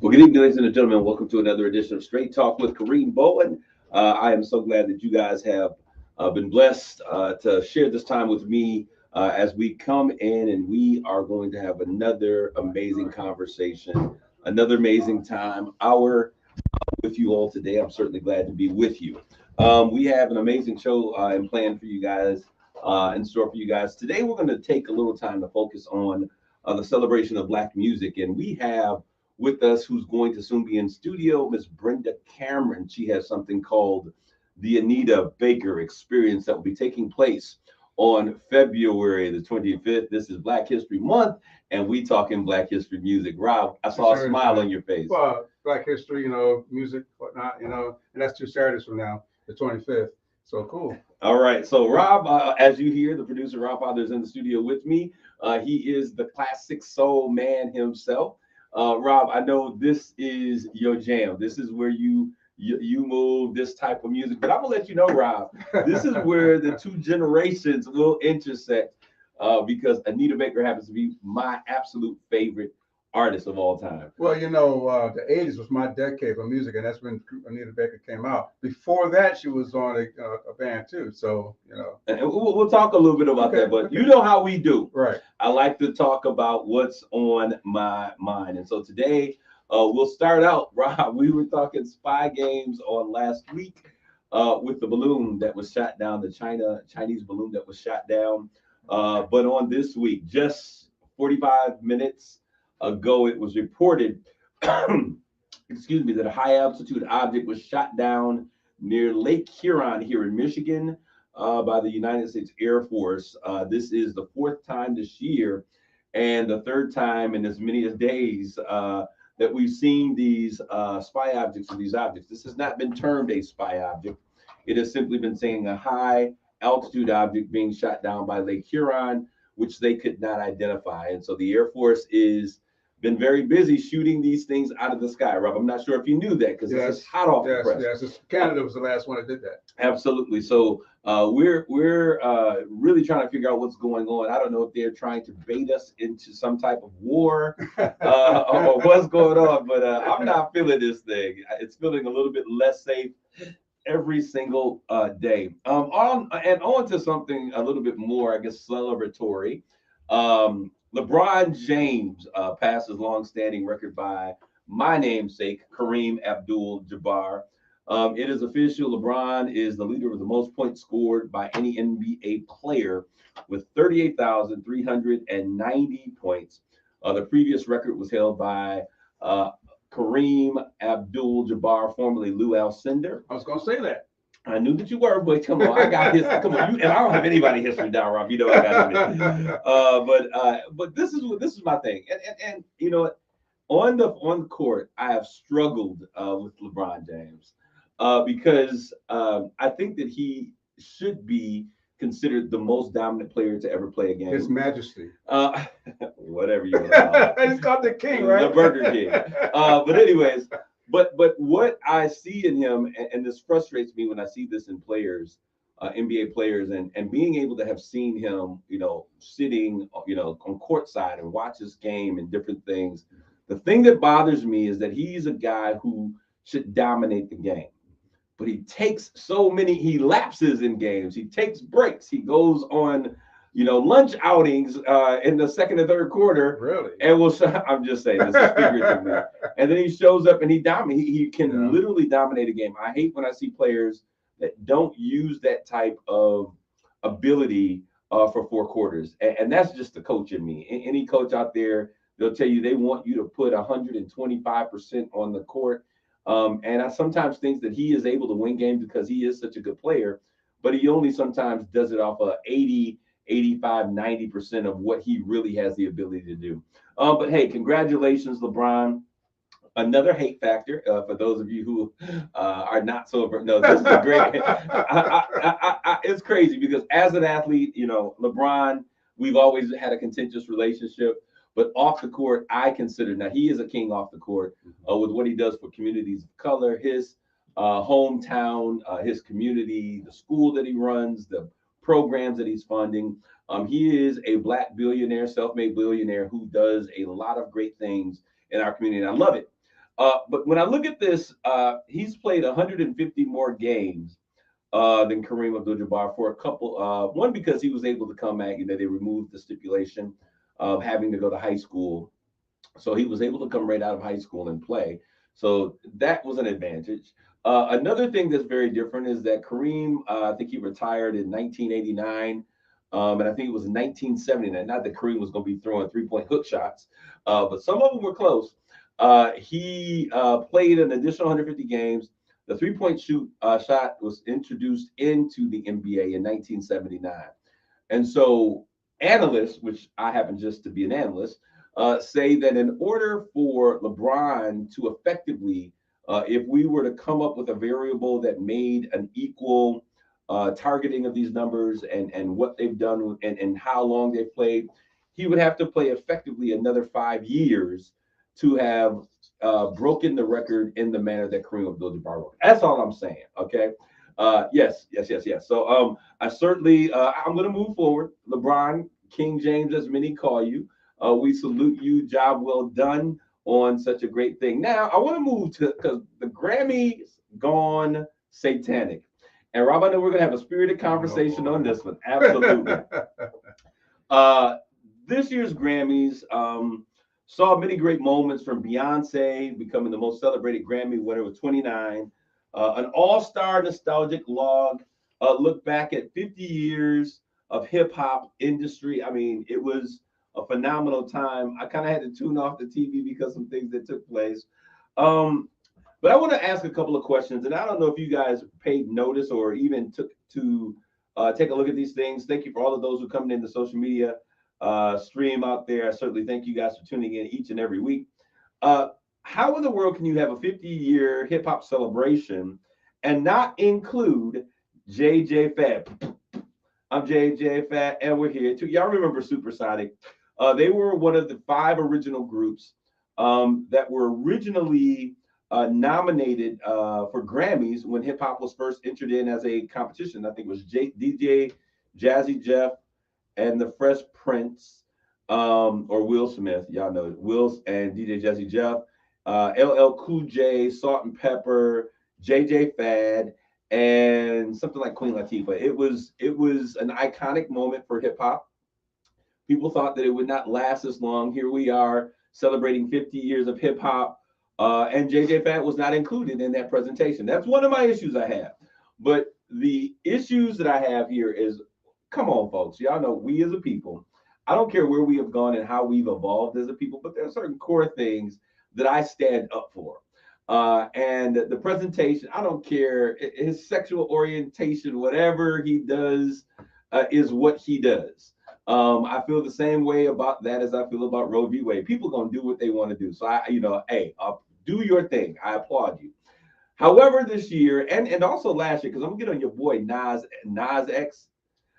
Well, good evening, ladies and gentlemen. Welcome to another edition of Straight Talk with Kareem Bowen. I am so glad that you guys have been blessed to share this time with me as we come in and we are going to have another amazing conversation, another amazing time, hour with you all today. I'm certainly glad to be with you. We have an amazing show and plan for you guys in store for you guys. Today, we're going to take a little time to focus on the celebration of Black music. And we have with us, who's going to soon be in studio, Miss Brenda Cameron. She has something called the Anita Baker Experience that will be taking place on February the 25th. This is Black History Month, and we talking Black History music. Rob, I saw a smile on your face. Well, Black History, music, whatnot, and that's 2 Saturdays from now, the 25th. So cool. All right. So Rob, as you hear, the producer Rob Father is in the studio with me. He is the classic soul man himself. Rob, I know this is your jam. This is where you move this type of music. But I'm gonna let you know, Rob, this is where the two generations will intersect because Anita Baker happens to be my absolute favorite artist of all time. Well, the 80s was my decade for music, and that's when Anita Baker came out. Before that, she was on a band too. So, And we'll talk a little bit about that, but you know how we do. Right. I like to talk about what's on my mind. And so today, we'll start out, Rob. We were talking spy games on last week with the balloon that was shot down, the Chinese balloon that was shot down. But on this week, just 45 minutes ago, it was reported, excuse me, that a high altitude object was shot down near Lake Huron here in Michigan by the United States Air Force. This is the fourth time this year and the third time in as many as days that we've seen these spy objects or these objects. This has not been termed a spy object. It has simply been saying a high altitude object being shot down by Lake Huron, which they could not identify. And so the Air Force is been very busy shooting these things out of the sky, Rob. I'm not sure if you knew that because this is hot off the press. Yes, Canada was the last one that did that. Absolutely. So we're really trying to figure out what's going on. I don't know if they're trying to bait us into some type of war or what's going on, but I'm not feeling this thing. It's feeling a little bit less safe every single day. On to something a little bit more, I guess, celebratory. LeBron James passed his long-standing record by my namesake, Kareem Abdul-Jabbar. It is official. LeBron is the leader of the most points scored by any NBA player with 38,390 points. The previous record was held by Kareem Abdul-Jabbar, formerly Lou Alcindor. I was going to say that. I knew that you were, but come on, I got history. Come on, and I don't have anybody history down, Rob. You know I got it. But this is my thing, and you know what? On the court, I have struggled with LeBron James because I think that he should be considered the most dominant player to ever play a game. His Majesty. Whatever you want to call it. He's called the King, right? The Burger King. But anyways. But what I see in him, and this frustrates me when I see this in players, NBA players, and being able to have seen him, sitting, on court side and watch his game and different things. The thing that bothers me is that he's a guy who should dominate the game, but he takes he lapses in games. He takes breaks. He goes on lunch outings in the second and third quarter. Really? And I'm just saying, this is figuratively. And then he shows up and he dominates. He can literally dominate a game. I hate when I see players that don't use that type of ability for four quarters. And that's just the coach in me. Any coach out there, they'll tell you they want you to put 125% on the court. And I sometimes think that he is able to win games because he is such a good player, but he only sometimes does it off of 80, 85, 90% of what he really has the ability to do. But hey, congratulations, LeBron. Another hate factor for those of you who are not so. No, this is a great. It's crazy because as an athlete, LeBron, we've always had a contentious relationship. But off the court, I consider now he is a king off the court with what he does for communities of color, his hometown, his community, the school that he runs, the programs that he's funding. He is a Black billionaire, self-made billionaire who does a lot of great things in our community, and I love it. But when I look at this, he's played 150 more games than Kareem Abdul-Jabbar for a couple. One because he was able to come back. They removed the stipulation of having to go to high school, so he was able to come right out of high school and play. So that was an advantage. Another thing that's very different is that Kareem, I think he retired in 1989. And I think it was in 1979. Not that Kareem was going to be throwing 3-point hook shots, but some of them were close. He played an additional 150 games. The 3-point shot was introduced into the NBA in 1979. And so analysts, which I happen just to be an analyst, say that in order for LeBron to effectively, if we were to come up with a variable that made an equal targeting of these numbers and what they've done and how long they've played, he would have to play effectively another 5 years to have broken the record in the manner that Kareem Abdul-Jabbar broke. That's all I'm saying. Okay. Yes. So I certainly I'm going to move forward. LeBron, King James, as many call you. We salute you. Job well done on such a great thing. Now I want to move to because the Grammys gone satanic. And Rob, I know we're gonna have a spirited conversation on this one. Absolutely. uh, this year's Grammys saw many great moments from Beyonce becoming the most celebrated Grammy winner with 29, an all-star nostalgic look back at 50 years of hip hop industry. I mean, it was a phenomenal time. I kind of had to tune off the TV because some things that took place. Um, but I want to ask a couple of questions, and I don't know if you guys paid notice or even took to take a look at these things. Thank you for all of those who come in the social media stream out there. I certainly thank you guys for tuning in each and every week. Uh, how in the world can you have a 50-year hip hop celebration and not include JJ Fad? I'm JJ Fad, and we're here too. Y'all remember Supersonic? They were one of the 5 original groups that were originally nominated for Grammys when hip hop was first entered in as a competition. I think it was DJ Jazzy Jeff and the Fresh Prince, or Will Smith. Y'all know it. Will and DJ Jazzy Jeff, LL Cool J, Salt and Pepper, JJ Fad, and something like Queen Latifah. It was an iconic moment for hip hop. People thought that it would not last as long. Here we are celebrating 50 years of hip hop, and JJ Fad was not included in that presentation. That's one of my issues I have. But the issues that I have here is, come on, folks. Y'all know we as a people, I don't care where we have gone and how we've evolved as a people, but there are certain core things that I stand up for. And the presentation, I don't care his sexual orientation, whatever he does is what he does. I feel the same way about that as I feel about Roe v. Wade. People gonna do what they want to do. So hey, do your thing. I applaud you. However, this year and also last year, because I'm gonna get on your boy Nas X,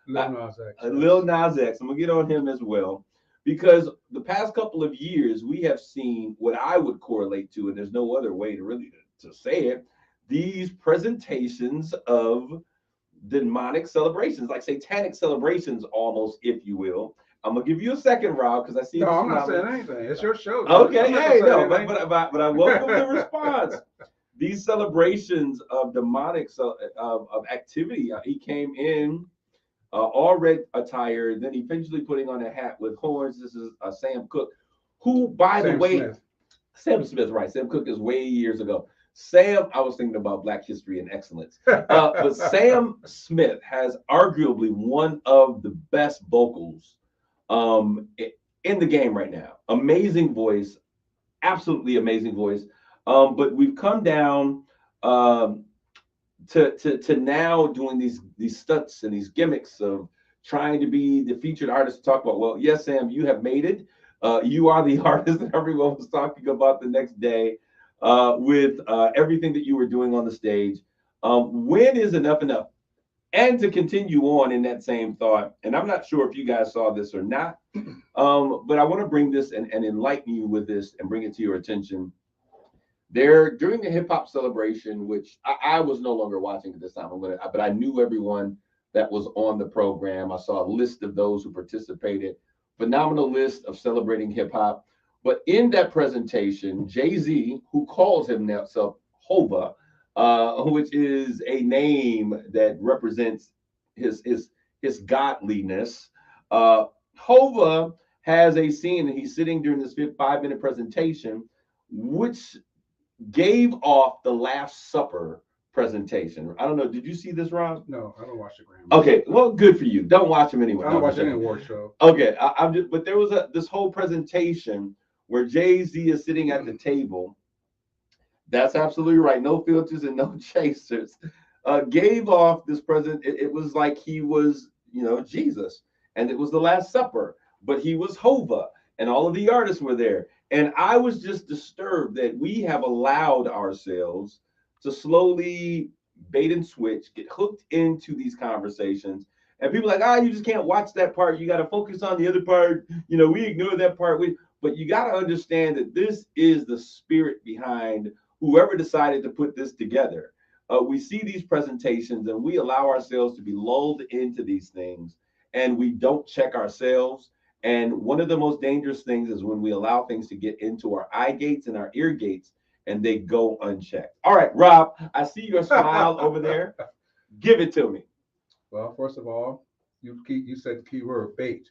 Lil Nas X. Lil Nas X. I'm gonna get on him as well, because the past couple of years we have seen what I would correlate to, and there's no other way to really to say it. These presentations of demonic celebrations, like satanic celebrations, almost, if you will. I'm gonna give you a second, Rob, because I see. No, I'm not saying anything. It's your show. Okay, hey, no, but I welcome the response. These celebrations of demonic of activity. He came in all red attire, then eventually putting on a hat with horns. This is Sam Cooke, who, by the way, Smith. Sam Smith, right? Sam Cooke is way years ago. Sam, I was thinking about Black history and excellence. But Sam Smith has arguably one of the best vocals in the game right now. Amazing voice, absolutely amazing voice. But we've come down to now doing these stunts and these gimmicks of trying to be the featured artist to talk about. Well, yes, Sam, you have made it. You are the artist that everyone was talking about the next day with everything that you were doing on the stage. When is enough enough? And to continue on in that same thought, and I'm not sure if you guys saw this or not, but I want to bring this and enlighten you with this and bring it to your attention. There, during the hip hop celebration, which I was no longer watching at this time, but I knew everyone that was on the program. I saw a list of those who participated. Phenomenal list of celebrating hip hop. But in that presentation, Jay-Z, who calls himself Hova, which is a name that represents his godliness, Hova has a scene, and he's sitting during this 5-minute presentation, which gave off the Last Supper presentation. I don't know. Did you see this, Rob? No, I don't watch the Grammys. Okay, well, good for you. Don't watch them anyway. I don't watch any award show. Okay, I'm just. But there was this whole presentation where Jay-Z is sitting at the table. That's absolutely right. No filters and no chasers. Gave off this present. It was like he was, Jesus, and it was the Last Supper, but he was Hova, and all of the artists were there. And I was just disturbed that we have allowed ourselves to slowly bait and switch, get hooked into these conversations. And people are like, you just can't watch that part. You got to focus on the other part. We ignore that part. But you got to understand that this is the spirit behind whoever decided to put this together. We see these presentations and we allow ourselves to be lulled into these things, and we don't check ourselves. And one of the most dangerous things is when we allow things to get into our eye gates and our ear gates and they go unchecked. All right, Rob, I see your smile over there. Give it to me. Well, first of all, you said the key word, bait.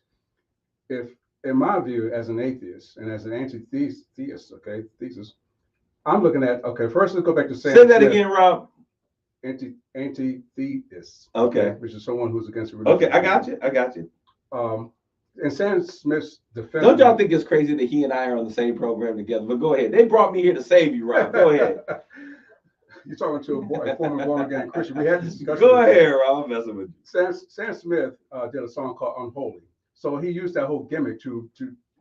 If, in my view, as an atheist and as an anti-theist, thesis, I'm looking at, first let's go back to Sam Say that Smith. Again, Rob. Anti-theist. Okay. Which is someone who's against religion. Okay, I got you. And Sam Smith's defense. Don't y'all think it's crazy that he and I are on the same program together? But go ahead. They brought me here to save you, Rob. Go ahead. You're talking to a former born-again Christian. We had this discussion. Go ahead, Rob. I'm messing with you. Sam Smith did a song called Unholy. So he used that whole gimmick to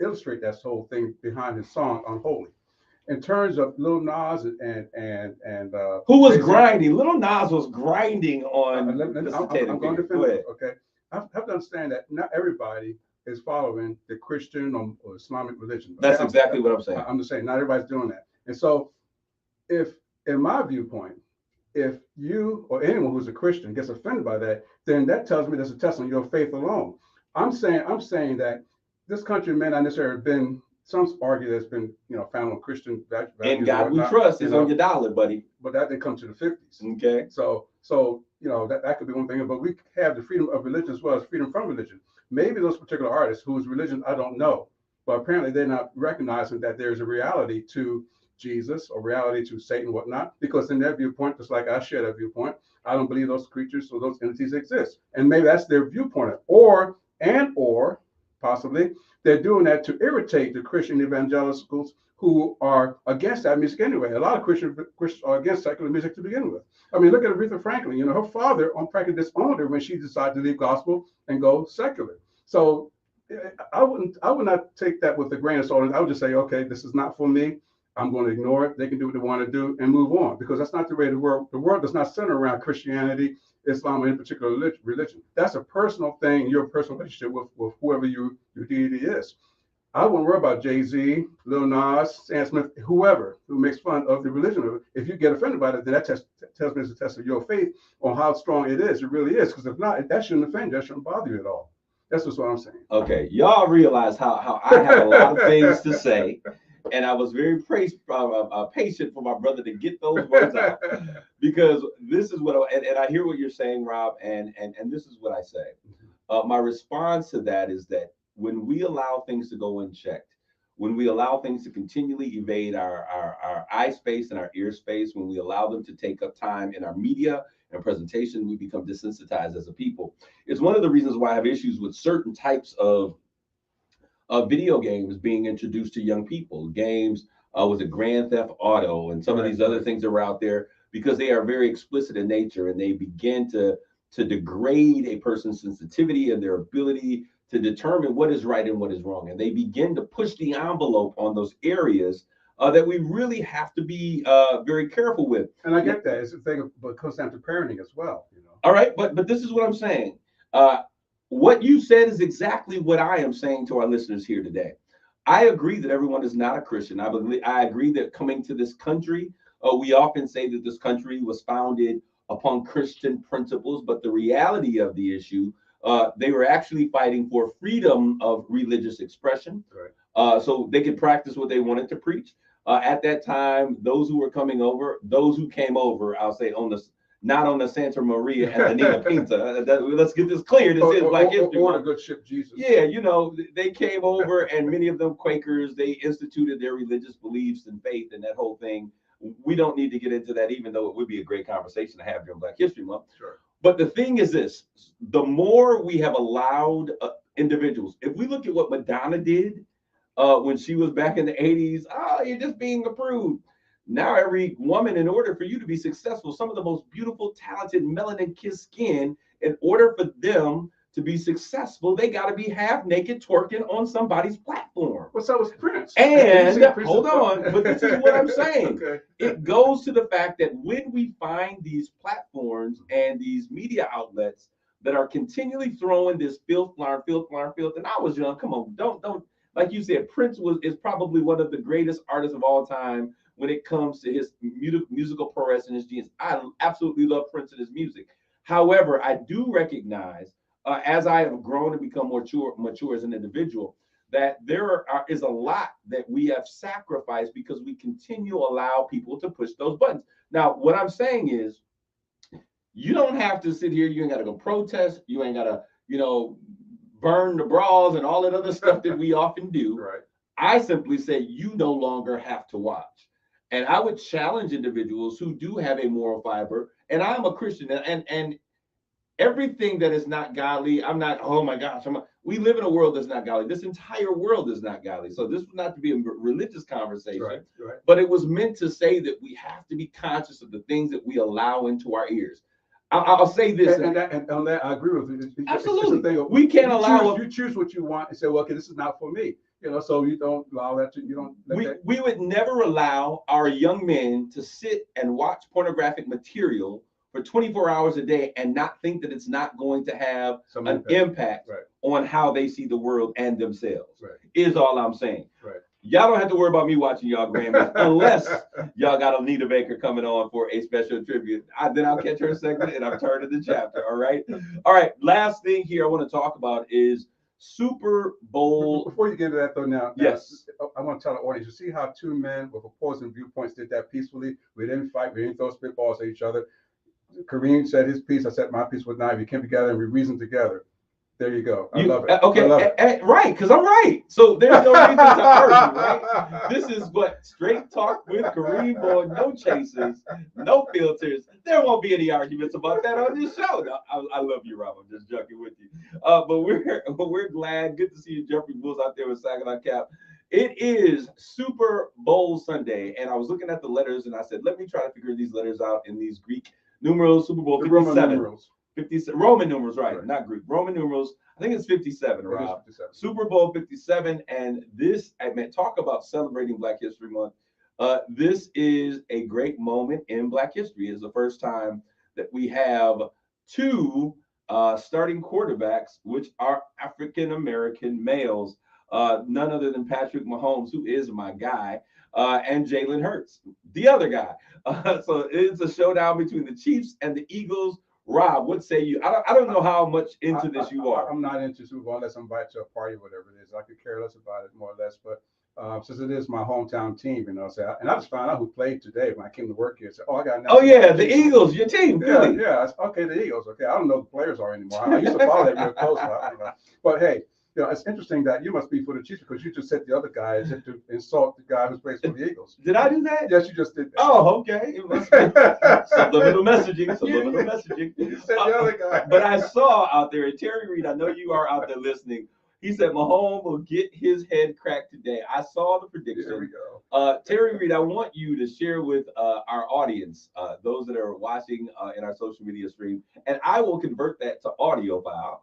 illustrate that whole thing behind his song Unholy. In terms of Lil Nas and who was grinding? Lil Nas was grinding on. I'm going to defend. Okay, I have to understand that not everybody is following the Christian or Islamic religion. That's exactly what I'm saying. I'm just saying not everybody's doing that. And so, if in my viewpoint, if you or anyone who's a Christian gets offended by that, then that tells me there's a test on your faith alone. I'm saying that this country may not necessarily have been. Some argue that's been, found on Christian values. And God we trust is on your dollar, buddy. But that didn't come to the 50s. Okay. So that could be one thing. But we have the freedom of religion as well as freedom from religion. Maybe those particular artists whose religion I don't know, but apparently they're not recognizing that there's a reality to Jesus or reality to Satan and whatnot. Because in their viewpoint, just like I share that viewpoint, I don't believe those creatures or those entities exist. And maybe that's their viewpoint. Or possibly they're doing that to irritate the Christian evangelicals who are against that music anyway. A lot of Christians are against secular music to begin with. I mean, look at Aretha Franklin. Her father practically disowned her when she decided to leave gospel and go secular. So I would not take that with a grain of salt. I would just say, okay, this is not for me. I'm going to ignore it. They can do what they want to do and move on, because that's not the way the world does not center around Christianity, Islam, or any particular religion. That's a personal thing, your personal relationship with whoever your deity is. I wouldn't worry about Jay-Z, Lil Nas, Sam Smith, whoever who makes fun of the religion of it. If you get offended by it, then that tells me it's a test of your faith on how strong it is. It really is, because if not, that shouldn't offend you. That shouldn't bother you at all. That's just what I'm saying. Okay, y'all realize how I have a lot of things to say. And I was very patient for my brother to get those words out, because this is what and I hear what you're saying, Rob, and this is what I say. My response to that is that when we allow things to go unchecked, when we allow things to continually evade our eye space and our ear space, when we allow them to take up time in our media and presentation, we become desensitized as a people. It's one of the reasons why I have issues with certain types of video games being introduced to young people. Games with a Grand Theft Auto and some of these other things that are out there, because they are very explicit in nature, and they begin to degrade a person's sensitivity and their ability to determine what is right and what is wrong. And they begin to push the envelope on those areas that we really have to be very careful with. And I get that. It's a thing, but it comes down to parenting as well. All right, but this is what I'm saying. What you said is exactly what I am saying to our listeners here today. I agree that everyone is not a Christian. I agree that coming to this country, we often say that this country was founded upon Christian principles, but the reality of the issue They were actually fighting for freedom of religious expression, Right. so they could practice what they wanted to preach. At that time, those who were coming over, those who came over, I'll say on the not on the Santa Maria and the Nina Pinta. Let's get this clear. This is Black History Or the Month. good ship Jesus. Yeah, they came over, and many of them Quakers. They instituted their religious beliefs and faith and that whole thing. We don't need to get into that, even though it would be a great conversation to have during Black History Month. Sure. But the thing is this: the more we have allowed individuals, if we look at what Madonna did when she was back in the 80s, oh, you're just being approved. Now, every woman, in order for you to be successful, some of the most beautiful, talented, melanin kissed skin, in order for them to be successful, they got to be half naked twerking on somebody's platform. Well, so was Prince. And hold on, but this is what I'm saying. Okay. It goes to the fact that when we find these platforms and these media outlets that are continually throwing this filth, filth, filth, and I was young. Come on, don't like you said, Prince is probably one of the greatest artists of all time when it comes to his musical prowess and his genius. I absolutely love Prince and his music. However, I do recognize, as I have grown and become more mature as an individual, that is a lot that we have sacrificed because we continue to allow people to push those buttons. Now, what I'm saying is, you don't have to sit here. You ain't got to go protest. You ain't got to, burn the bras and all that other stuff that we often do. Right. I simply say you no longer have to watch. And I would challenge individuals who do have a moral fiber. And I'm a Christian, and everything that is not godly, I'm not, oh my gosh, we live in a world that's not godly. This entire world is not godly. So this was not to be a religious conversation, right. But it was meant to say that we have to be conscious of the things that we allow into our ears. I'll say this, and on that I agree with you. Absolutely, we can't allow. You choose what you want and say, well, okay, this is not for me. So you don't allow that to. You don't. We would never allow our young men to sit and watch pornographic material for 24 hours a day and not think that it's not going to have an impact right. on how they see the world and themselves. Right. Is all I'm saying. Right. Y'all don't have to worry about me watching y'all Grammys unless y'all got Anita Baker coming on for a special tribute. Then I'll catch her segment and I'm turning the chapter. All right. Last thing here I want to talk about is Super Bowl. Before you get to that, though, now, yes, I want to tell the audience, you see how two men with opposing viewpoints did that peacefully? We didn't fight. We didn't throw spitballs at each other. Kareem said his piece. I said my piece with Nye. We came together and we reasoned together. There you go. I love it. Okay, I love it. Right, because I'm right. So there's no reason to argue, right? This is what straight talk with Kareem Bowen, no chases, no filters. There won't be any arguments about that on this show. No, I love you, Rob. I'm just joking with you. But we're glad. Good to see you, Jeffrey Bulls, out there with Saginaw Cap. It is Super Bowl Sunday, and I was looking at the letters, and I said, let me try to figure these letters out in these Greek numerals. Super Bowl 57. Roman numerals. 57 Roman numerals, right? Not Greek. Roman numerals. I think it's 57, Rob. 57. Super Bowl 57, and this, I mean, talk about celebrating Black History Month. This is a great moment in Black history. It's the first time that we have two starting quarterbacks, which are African American males. None other than Patrick Mahomes, who is my guy, and Jalen Hurts, the other guy. So it's a showdown between the Chiefs and the Eagles. Rob, what say you? I don't know how much into this you are. I'm not into Super Bowl unless I'm invited to a party, whatever it is. I could care less about it, more or less. But since it is my hometown team, and I just found out who played today when I came to work here. So, I got. Oh yeah, the Eagles, your team. Really? Yeah. Okay, the Eagles. Okay, I don't know who the players are anymore. I used to follow that real close. But hey. It's interesting that you must be for the Chiefs because you just said the other guy is to insult the guy who plays for the Eagles. Did I do that? Yes, you just did that. Oh, okay. It must be subliminal messaging. You said the other guy. But I saw out there, and Terry Reed, I know you are out there listening. He said Mahomes will get his head cracked today. I saw the prediction. There we go. Terry Reed, I want you to share with our audience, those that are watching in our social media stream, and I will convert that to audio file.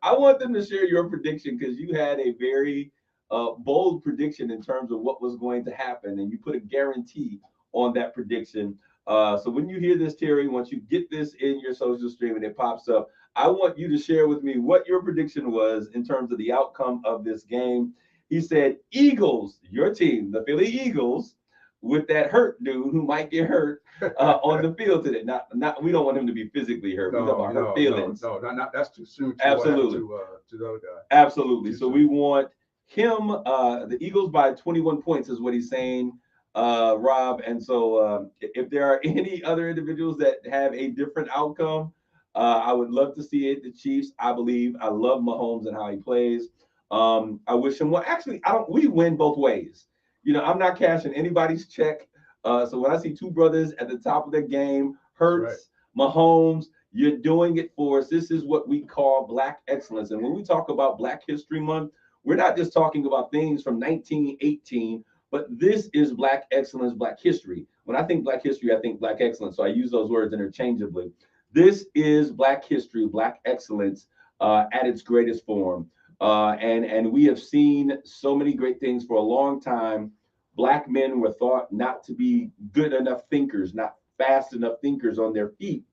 I want them to share your prediction because you had a very bold prediction in terms of what was going to happen, and you put a guarantee on that prediction. So when you hear this, Terry, once you get this in your social stream and it pops up, I want you to share with me what your prediction was in terms of the outcome of this game. He said, Eagles, your team, the Philly Eagles, with that hurt dude who might get hurt on the field today. Not we don't want him to be physically hurt. We talk about hurt feelings. Not that's too soon. Absolutely. To the other guy. Absolutely. So we want him. The Eagles by 21 points is what he's saying, Rob. And so if there are any other individuals that have a different outcome, I would love to see it. The Chiefs, I believe. I love Mahomes and how he plays. I wish him well. Actually, I don't. We win both ways. I'm not cashing anybody's check. So when I see two brothers at the top of their game, Hurts, Mahomes, you're doing it for us. This is what we call Black excellence. And when we talk about Black History Month, we're not just talking about things from 1918, but this is Black excellence, Black history. When I think Black history, I think Black excellence. So I use those words interchangeably. This is Black history, Black excellence at its greatest form. And we have seen so many great things for a long time. Black men were thought not to be good enough thinkers, not fast enough thinkers on their feet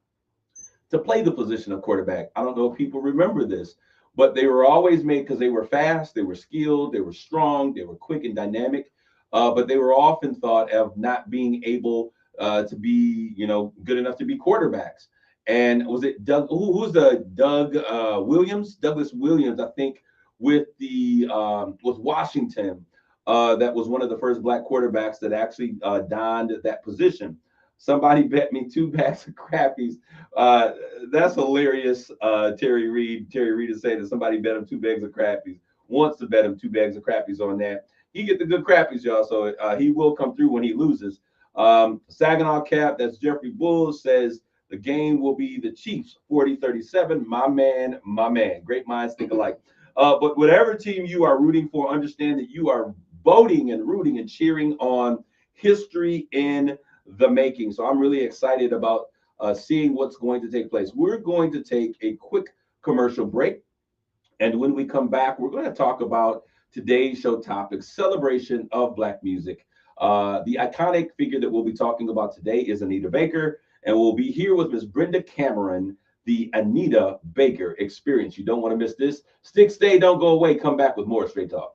to play the position of quarterback. I don't know if people remember this, but they were always made because they were fast, they were skilled, they were strong, they were quick and dynamic, but they were often thought of not being able to be, good enough to be quarterbacks. And was it Doug? Who's the Doug Williams? Douglas Williams, I think, with Washington. That was one of the first Black quarterbacks that actually donned that position. Somebody bet me 2 bags of crappies. That's hilarious. Terry Reed is saying that somebody bet him 2 bags of crappies. Wants to bet him 2 bags of crappies on that. He get the good crappies, y'all. So he will come through when he loses. Saginaw Cap, that's Jeffrey Bulls, says the game will be the Chiefs 40-37. My man. Great minds think alike. But whatever team you are rooting for, understand that you are voting and rooting and cheering on history in the making. So I'm really excited about seeing what's going to take place. We're going to take a quick commercial break. And when we come back, we're going to talk about today's show topic, celebration of Black music. The iconic figure that we'll be talking about today is Anita Baker, and we'll be here with Miss Brenda Cameron, the Anita Baker Experience. You don't want to miss this. Stick, stay, don't go away. Come back with more Straight Talk.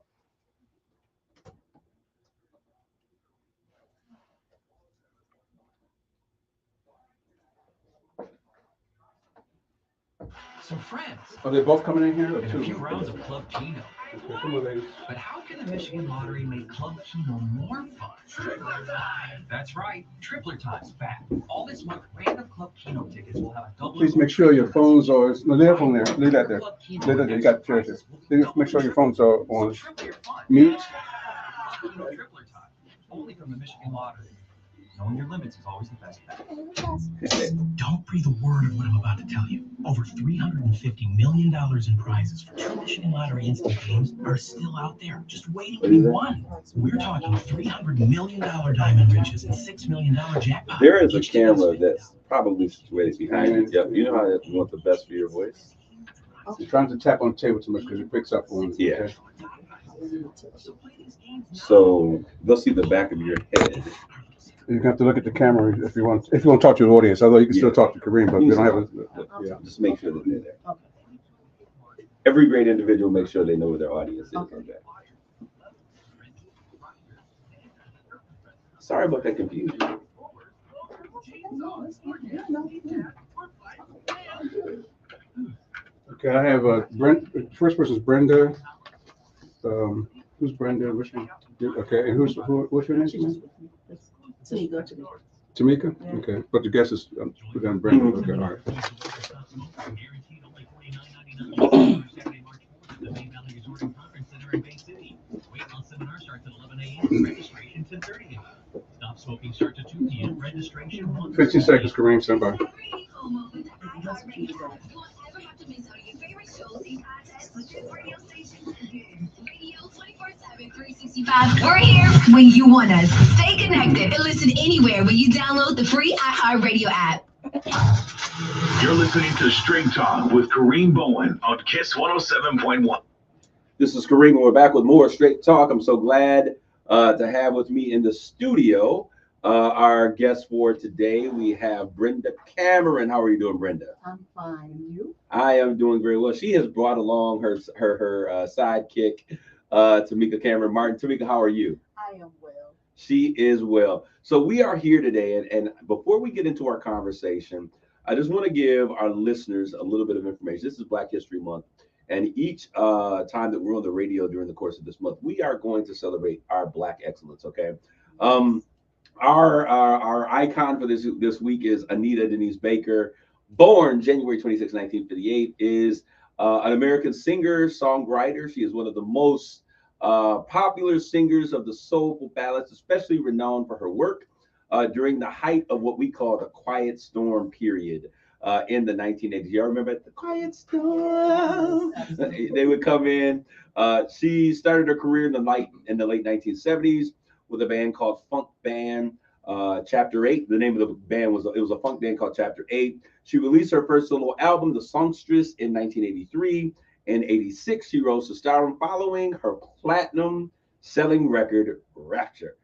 So friends, Are they both coming in here? Or and a few rounds of Club Kino. Okay, come on, ladies. But how can the Michigan Lottery make Club Kino more fun? Tripler time. That's right, Tripler time's back. All this month, random Club Kino tickets will have a double. Please make sure your phones are. No, leave that phone there. Leave that there. Leave that there. You got chairs there. Please make sure your phones are on mute. Club Kino Tripler time. Only from the Michigan Lottery. Knowing your limits is always the best bet. Don't breathe a word of what I'm about to tell you. Over $350 million in prizes for 2 Michigan Lottery instant games are still out there, just waiting to be won. We're talking $300 million diamond riches and $6 million jackpot. There is a camera that's probably situated behind you. Yep. You know how you want the best for your voice? You're trying to tap on the table too much because it picks up on. Yeah. Okay? So they'll see the back of your head. You have to look at the camera if you want to talk to the audience. Although you can still talk to Kareem, but we don't have Yeah. Just make sure that they're there. Okay. Every great individual makes sure they know where their audience is. Okay. Sorry about that confusion. Okay, I have first person is Brenda. Who's Brenda? Which one? Okay, and what's your name? Tamika? Yeah. Okay, but the guess is put down Brenda. Okay, all right. Stop smoking starts at 2 p.m. Registration 15 seconds, Kareem, somebody. We're here when you want us. Stay connected and listen anywhere when you download the free iHeartRadio app. You're listening to Straight Talk with Kareem Bowen on KISS 107.1. This is Kareem, and we're back with more Straight Talk. I'm so glad to have with me in the studio our guest for today. We have Brenda Cameron. How are you doing, Brenda? I'm fine. And you? I am doing very well. She has brought along her sidekick, Tamika Cameron Martin. Tamika, how are you? I am well. She is well. So we are here today, and before we get into our conversation, I just want to give our listeners a little bit of information. This is Black History Month, and each time that we're on the radio during the course of this month, we are going to celebrate our Black excellence. Okay. Um, our icon for this week is Anita Denise Baker, born January 26, 1958, is an American singer, songwriter. She is one of the most popular singers of the soulful ballads, especially renowned for her work during the height of what we call the Quiet Storm period in the 1980s. Y'all remember the Quiet Storm? They would come in. She started her career in the late 1970s with a band called Funk Band. Chapter 8. The name of the band was a funk band called Chapter 8. She released her first solo album, The Songstress, in 1983. In 86, she rose to stardom following her platinum selling record, Rapture.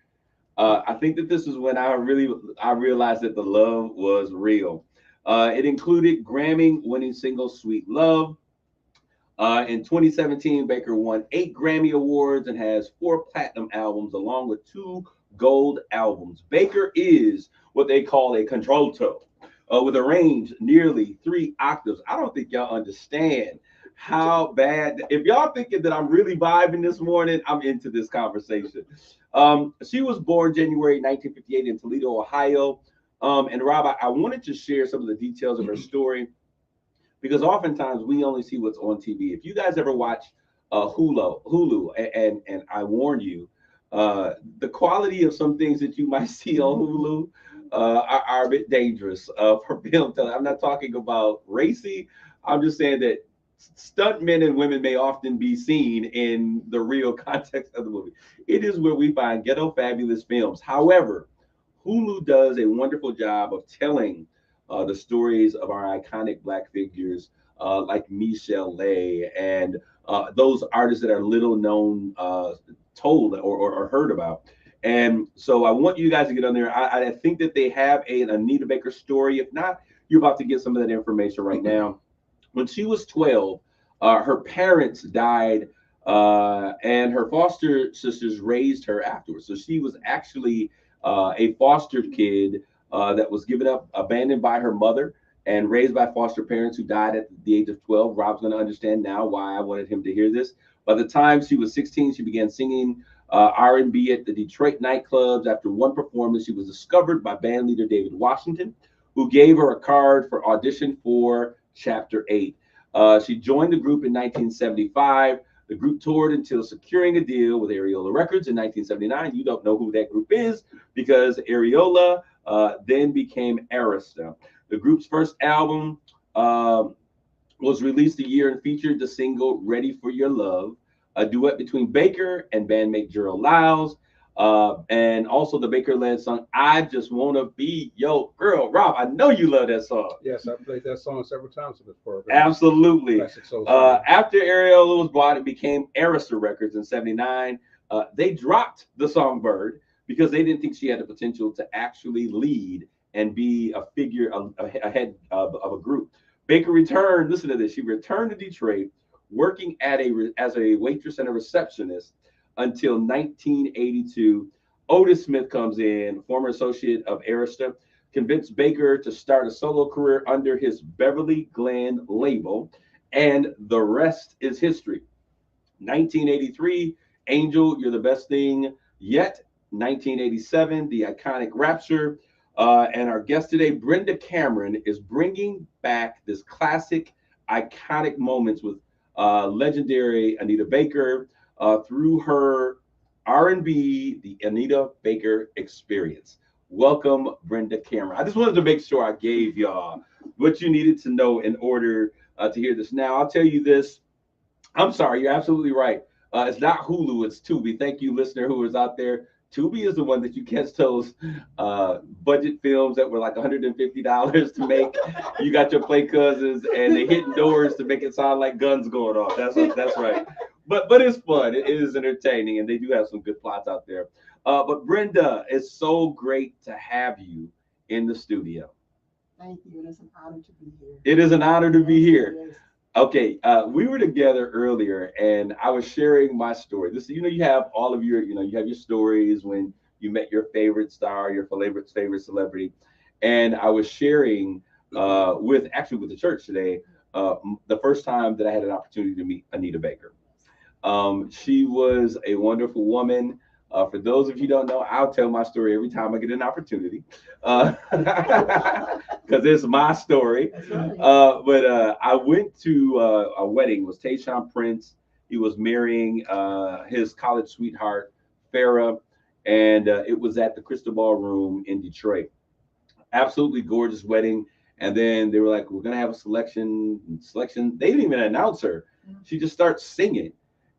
I think that this is when I realized that the love was real. It included Grammy-winning single Sweet Love. In 2017, Baker won 8 Grammy Awards and has 4 platinum albums along with 2 gold albums. Baker is what they call a contralto with a range nearly 3 octaves. I don't think y'all understand how bad. If y'all thinking that I'm really vibing this morning, I'm into this conversation. She was born January 1958 in Toledo, Ohio. And Rob, I wanted to share some of the details of her story because oftentimes we only see what's on TV. If you guys ever watch Hulu, and I warn you, the quality of some things that you might see on Hulu are a bit dangerous for film. I'm not talking about racy. I'm just saying that stunt men and women may often be seen in the real context of the movie. It is where we find ghetto fabulous films. However, Hulu does a wonderful job of telling the stories of our iconic Black figures like Michelle Lay and those artists that are little known, told or heard about. And so I want you guys to get on there. I think that they have an Anita Baker story. If not, you're about to get some of that information right now. When she was 12, her parents died and her foster sisters raised her afterwards. So she was actually a fostered kid that was given up, abandoned by her mother, and raised by foster parents who died at the age of 12. Rob's going to understand now why I wanted him to hear this. By the time she was 16, she began singing R&B at the Detroit nightclubs. After one performance, she was discovered by band leader David Washington, who gave her a card for audition for Chapter 8. She joined the group in 1975. The group toured until securing a deal with Areola Records in 1979. You don't know who that group is because Areola then became Arista. The group's first album was released a year and featured the single Ready for Your Love, a duet between Baker and bandmate Gerald Lyles, and also the Baker-led song I Just Wanna Be Yo Girl. Rob, I know you love that song. Yes, I played that song several times in this program. Absolutely. After Areola was bought, it became Arista Records in 79. They dropped the song Bird because they didn't think she had the potential to actually lead and be a figure ahead of a group. Baker returned, listen to this, she returned to Detroit working as a waitress and a receptionist until 1982. Otis Smith comes in, former associate of Arista, convinced Baker to start a solo career under his Beverly Glen label, and the rest is history. 1983, Angel, You're the Best Thing Yet. 1987, the iconic Rapture. And our guest today, Brenda Cameron, is bringing back this classic, iconic moments with legendary Anita Baker through her R&B, the Anita Baker Experience. Welcome, Brenda Cameron. I just wanted to make sure I gave y'all what you needed to know in order to hear this. Now, I'll tell you this. I'm sorry, you're absolutely right. It's not Hulu, it's Tubi. Thank you, listener who is out there. Tubi is the one that you catch those budget films that were like $150 to make. You got your play cousins and they hitting doors to make it sound like guns going off. That's right. But it's fun. It is entertaining, and they do have some good plots out there. But Brenda, it's so great to have you in the studio. Thank you. It is an honor to be here. It is an honor to be here. Yes. Okay, we were together earlier, and I was sharing my story. This, you have all of your, you have your stories when you met your favorite star, your favorite celebrity. And I was sharing with the church today the first time that I had an opportunity to meet Anita Baker. She was a wonderful woman. For those of you who don't know, I'll tell my story every time I get an opportunity, because it's my story. Right. But I went to a wedding. It was Tayshaun Prince. He was marrying his college sweetheart, Farrah, and it was at the Crystal Ballroom in Detroit. Absolutely gorgeous wedding. And then they were like, "We're gonna have a selection." They didn't even announce her. She just starts singing,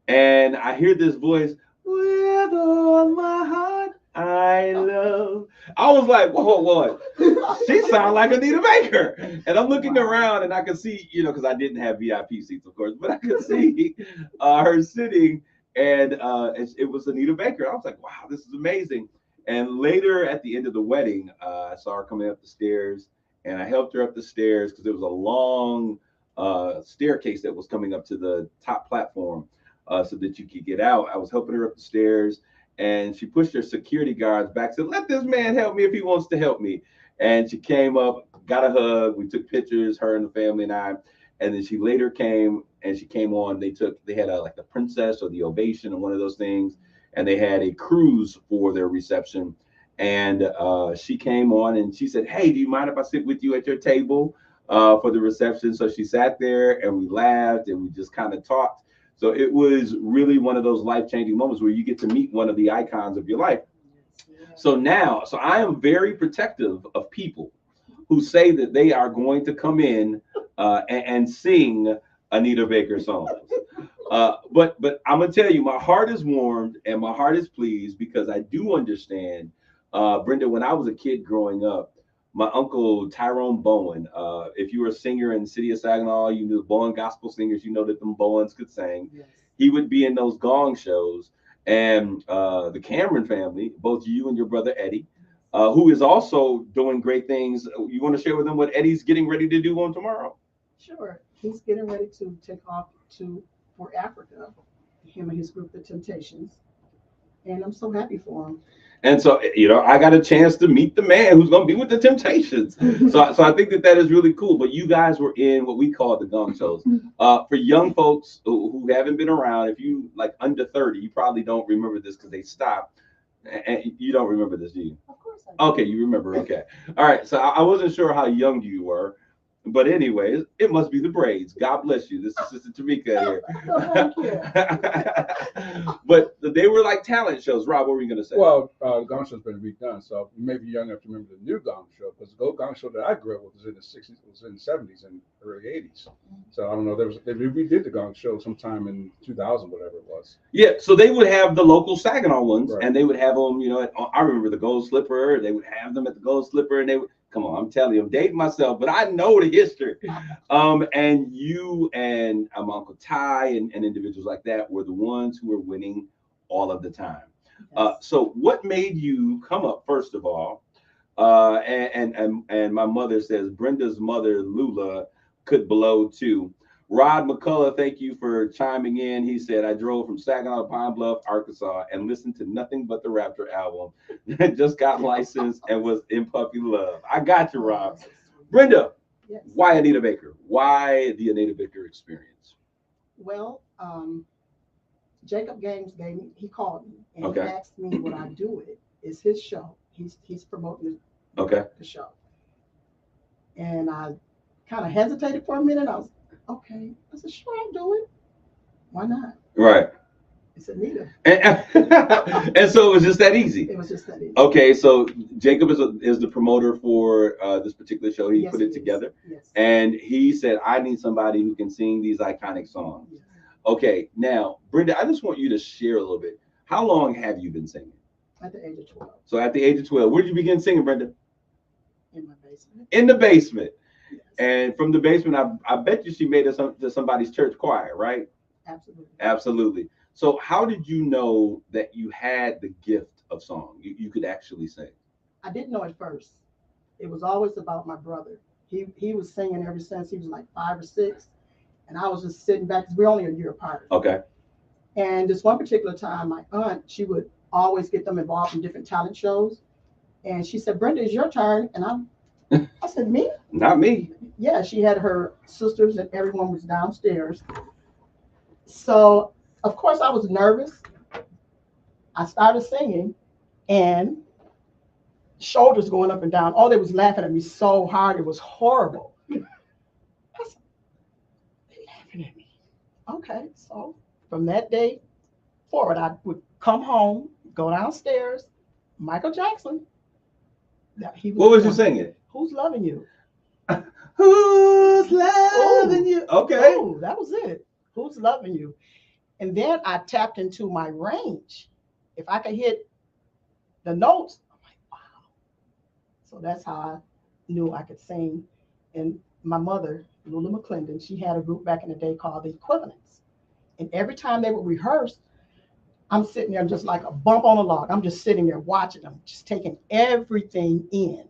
and I hear this voice, "With all my heart, I love." I was like, "Whoa, whoa, whoa!" She sounds like Anita Baker. And I'm looking around, and I could see, because I didn't have VIP seats, of course, but I could see her sitting, and it was Anita Baker. I was like, "Wow, this is amazing." And later at the end of the wedding, I saw her coming up the stairs, and I helped her up the stairs because there was a long staircase that was coming up to the top platform so that you could get out. I was helping her up the stairs, and she pushed her security guards back, said, "Let this man help me if he wants to help me." And she came up, got a hug. We took pictures, her and the family and I. And then she later came, and she came on. They had like the princess or the ovation or one of those things, and they had a cruise for their reception. And she came on, and she said, "Hey, do you mind if I sit with you at your table for the reception?" So she sat there, and we laughed, and we just kind of talked. So it was really one of those life-changing moments where you get to meet one of the icons of your life. So I am very protective of people who say that they are going to come in and sing Anita Baker songs. But I'm gonna tell you, my heart is warmed and my heart is pleased because I do understand, Brenda. When I was a kid growing up, my uncle Tyrone Bowen. If you were a singer in the city of Saginaw, you knew the Bowen gospel singers. You know that them Bowens could sing. Yes. He would be in those gong shows, and the Cameron family, both you and your brother Eddie, who is also doing great things. You want to share with them what Eddie's getting ready to do on tomorrow? Sure. He's getting ready to take off for Africa, him and his group, the Temptations. And I'm so happy for him. And so, I got a chance to meet the man who's going to be with the Temptations. So I think that is really cool. But you guys were in what we call the gong shows. For young folks who haven't been around, if you like under 30, you probably don't remember this because they stopped. And you don't remember this, do you? Of course I do. Okay, you remember. Okay. All right. So I wasn't sure how young you were. But anyways, it must be the braids. God bless you. This is Sister Tamika here. Thank you. But they were like talent shows. Rob, what were you going to say? Well, the Gong Show's been redone, so you may be young enough to remember the new Gong Show, because the Gong Show that I grew up with was in the 60s, was in the 70s and early 80s. So I don't know. They redid the Gong Show sometime in 2000, whatever it was. Yeah, so they would have the local Saginaw ones, Right. and they would have them, I remember the Gold Slipper. They would have them at the Gold Slipper, and they would, come on, I'm telling you, I'm dating myself, but I know the history. And you and Uncle Ty and individuals like that were the ones who were winning all of the time. So what made you come up, first of all? And my mother says Brenda's mother, Lula, could blow too. Rod McCullough, thank you for chiming in. He said, "I drove from Saginaw to Pine Bluff, Arkansas, and listened to nothing but the Raptor album. Just got licensed and was in puppy love." I got you, Rob. Brenda, Yes. why Anita Baker? Why the Anita Baker experience? Well, Jacob Gaines he called me and Okay. he asked me would I do it. It's his show. He's promoting Okay. the show. And I kind of hesitated for a minute. I was okay. I said, sure, I'll do it. Why not? Right. It's Anita. And so it was just that easy. It was just that easy. Okay, so Jacob is the promoter for this particular show. He Yes, put he it is. together. Yes. And he said, "I need somebody who can sing these iconic songs." Yes. Okay, now, Brenda, I just want you to share a little bit. How long have you been singing? At the age of 12, So at the age of 12, where did you begin singing, Brenda? in my basement. In the basement. Yes. And from the basement, I bet you she made it to somebody's church choir, right? Absolutely. Absolutely. So how did you know that you had the gift of song? You could actually sing. I didn't know at first. It was always about my brother. He was singing ever since he was like 5 or 6. And I was just sitting back because we're only a year apart. Okay. And this one particular time, my aunt, she would always get them involved in different talent shows. And she said, Brenda, it's your turn. And I said, me? Not me. Yeah, she had her sisters and everyone was downstairs. So, of course, I was nervous. I started singing and shoulders going up and down. Oh, they was laughing at me so hard. It was horrible. I said, they laughing at me. Okay, so from that day forward, I would come home, go downstairs, Michael Jackson. What was you singing? Who's Loving You? Who's loving you? Okay. Oh, that was it. Who's Loving You? And then I tapped into my range. If I could hit the notes, I'm like, wow. So that's how I knew I could sing. And my mother, Lula McClendon, she had a group back in the day called The Equivalents. And every time they would rehearse, I'm sitting there just like a bump on a log. I'm just sitting there watching them, just taking everything in.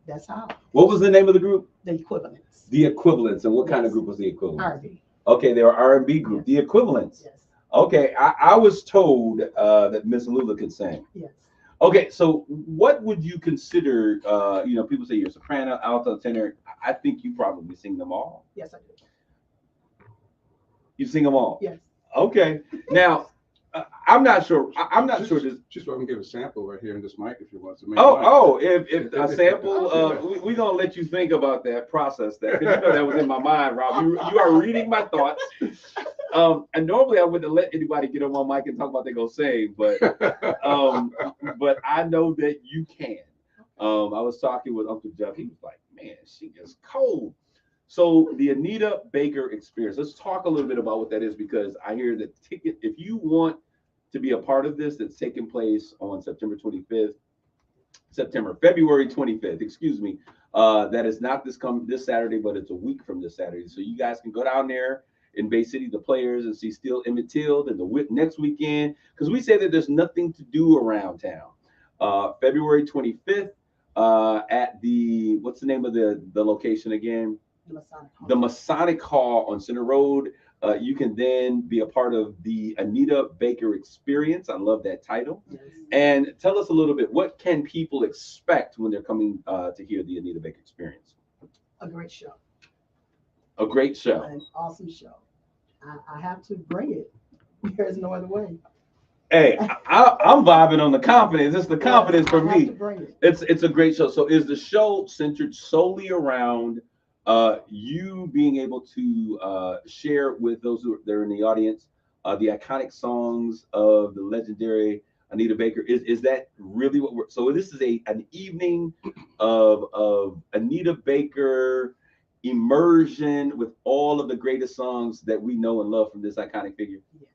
That's how. What was the name of the group? The Equivalents. The Equivalents. And what kind of group was The Equivalents? R&B. Okay, they were R&B group. Yes. The Equivalents. Yes. Okay, I was told that Miss Lula could sing. Yes. Okay, so what would you consider? People say you're a soprano, alto, tenor. I think you probably sing them all. Yes, I do. You sing them all. Yes. Okay. Now, I'm not sure. I'm not sure. Just so I can give a sample right here in this mic if you want to. If a sample, we're gonna let you think about that, process that. 'Cause you know that was in my mind, Rob. You are reading my thoughts. And normally I wouldn't let anybody get on my mic and talk about they gonna sing, but I know that you can. I was talking with Uncle Jeff. He was like, "Man, she is cold." So the Anita Baker experience. Let's talk a little bit about what that is, because I hear the ticket. If you want to be a part of this, that's taking place on February 25th. Excuse me. That is not this Saturday, but it's a week from this Saturday. So you guys can go down there in Bay City, the players, and see Still Emmett Till and the next weekend, because we say that there's nothing to do around town. February 25th at the, what's the name of the location again? The Masonic Hall on Center Road. You can then be a part of the Anita Baker experience. I love that title. Yes. And tell us a little bit, what can people expect when they're coming to hear the Anita Baker experience? A great show. A great show. An awesome show. I have to bring it. There's no other way. Hey, I'm vibing on the confidence. It's the confidence for me. It's a great show. So is the show centered solely around you being able to share with those who are in the audience the iconic songs of the legendary Anita Baker? Is that really what we're? So this is an evening of Anita Baker immersion with all of the greatest songs that we know and love from this iconic figure. Yes.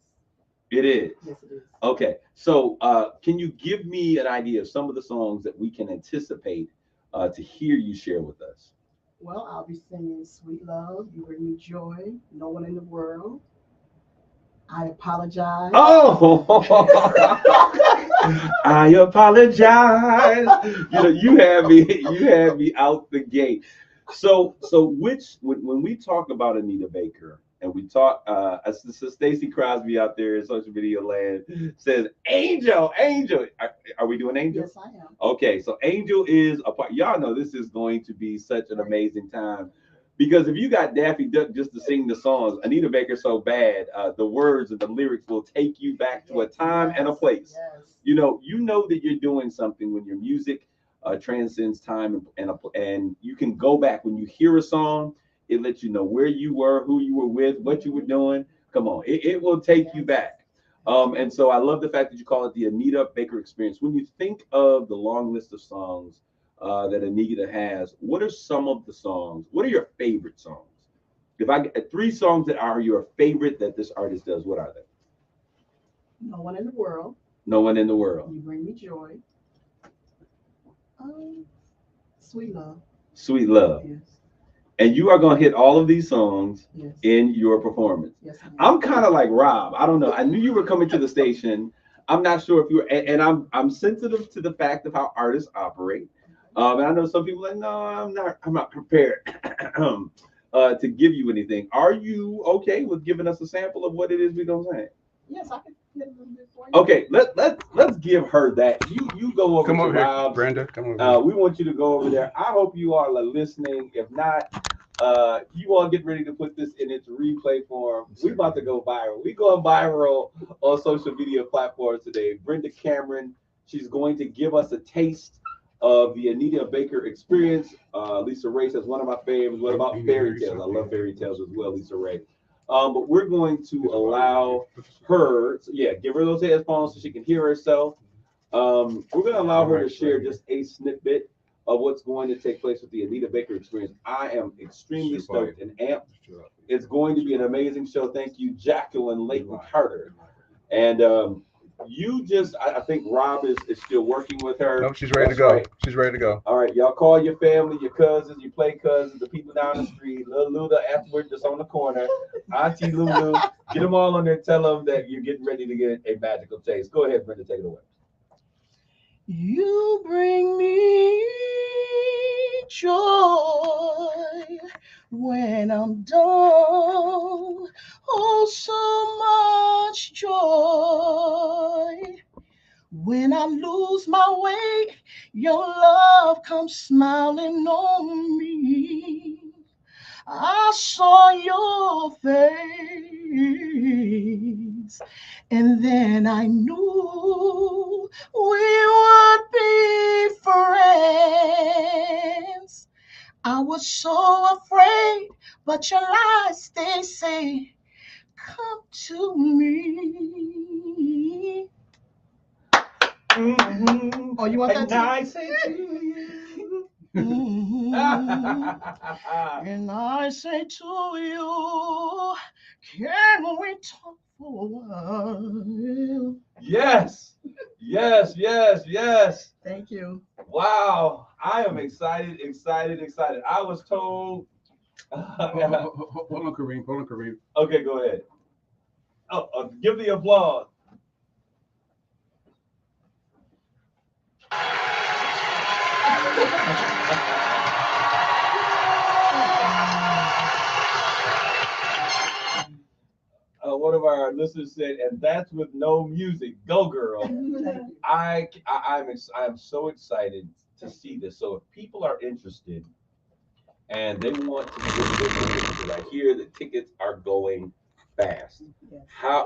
It is. Yes, it is. Okay, so can you give me an idea of some of the songs that we can anticipate to hear you share with us? Well, I'll be singing Sweet Love, You Bring Me Joy, No One in the World, I Apologize. Oh, I apologize. You had me out the gate. So when we talk about Anita Baker, and we talk, Stacey Crosby out there in social media land says, Angel. Are we doing Angel? Yes, I am. Okay, so Angel is a part. Y'all know this is going to be such an amazing time, because if you got Daffy Duck just to sing the songs, Anita Baker so bad, the words and the lyrics will take you back to a time and a place. Yes. You know that you're doing something when your music transcends time, and you can go back when you hear a song. It lets you know where you were, who you were with, what you were doing. Come on, it will take you back. And so I love the fact that you call it the Anita Baker experience. When you think of the long list of songs that Anita has, what are some of the songs? What are your favorite songs? If I get 3 songs that are your favorite that this artist does, what are they? No One in the World. No One in the World. You Bring Me Joy. Sweet Love. Sweet Love. Yes. And you are going to hit all of these songs Yes. in your performance. Yes, I'm kind of like Rob. I don't know. I knew you were coming to the station. I'm not sure if you were, and I'm sensitive to the fact of how artists operate. And I know some people are like, no, I'm not prepared to give you anything. Are you okay with giving us a sample of what it is we're going to say? Yes, I can get a little bit for you. Okay, let's give her that. You go over Come to over here, Rob's. Brenda. Come over here. We want you to go over there. I hope you all are listening. If not, you all get ready to put this in its replay form. We about to go viral. We going viral on social media platforms today. Brenda Cameron, she's going to give us a taste of the Anita Baker experience. Lisa Ray says, one of my favorites. What about fairy tales? I love fairy tales as well, Lisa Ray. But we're going to allow her, give her those headphones so she can hear herself. We're going to allow her to share just a snippet of what's going to take place with the Anita Baker experience. I am extremely stoked and amped. It's going to be an amazing show. Thank you, Jacqueline Layton Carter. And I think Rob is still working with her. No, she's ready to go. Right. She's ready to go. All right, y'all call your family, your cousins, your play cousins, the people down the street, little Luda afterward just on the corner, Auntie Lulu, get them all on there, tell them that you're getting ready to get a magical taste. Go ahead, Brenda, take it away. You bring me joy when I'm down, oh, so much joy. When I lose my way, your love comes smiling on me. I saw your face, and then I knew we would be friends. I was so afraid, but your lies, they say, come to me. Mm-hmm. Oh, you want that? And I say to you. Mm-hmm. And I say to you, can we talk for a while? Yes. Thank you. Wow. I am excited. I was told. Hold on, Kareem. Okay, go ahead. Give the applause. One of our listeners said, and that's with no music. Go, girl. I'm so excited to see this. So if people are interested and they want to get their tickets, and I hear the tickets are going fast.